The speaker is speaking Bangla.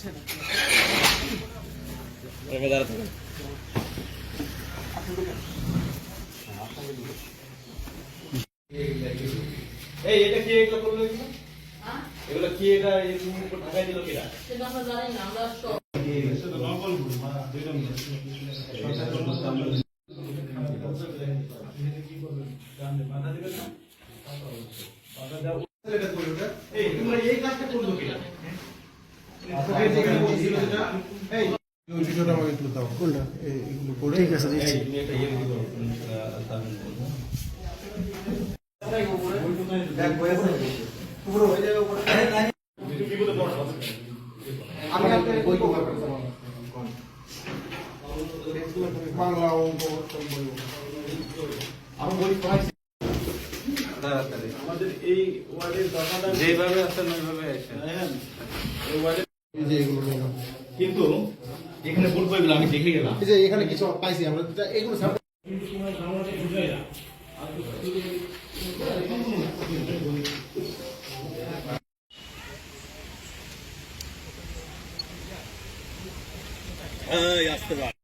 এই এটা কি এগুলো করলো এগুলো? হ্যাঁ এগুলো কি এটা এই রুম উপর ঢাকাই দিল কিরা? সেটা আমরা জানি না, আমরা সব সেটা নরমাল রুম মা দুই নম্বর সরকার কর্মচারী আমরা কি করবেন জানলে বাধা দিবেন না বাধা দাও এটা করো এটা এই তোমরা এই কাজটা করলো কিরা? আপনাদের যেখানে বলছিল যেটা এই ওই ভিডিওটা আমাকে একটু দাও কোনটা এইগুলো করে ঠিক আছে দিচ্ছি তুমি একটা ইয়ে দিও তামিল বলবো ব্যাগ বয়ে আছে পুরো হয়ে যাবে উপরে বিপদে পড়ো আমি আপনাকে বই কভার করতে পারবো কোন বাংলা অঙ্ক বই আমি বই পড়াচ্ছি তাড়াতাড়ি আমাদের এই ওয়ার্ডের দাদাটা যেভাবে আছেন ওইভাবে আছেন হ্যাঁ এই ওয়ার্ডে এই যে এগুলো কিন্তু এখানে বলবো এগুলো আমি দেখে গেলাম এই যে এখানে কিছু পাইছি আমরা এগুলো সব কিন্তু তোমার জামাটা বুঝাই না আসতে পারে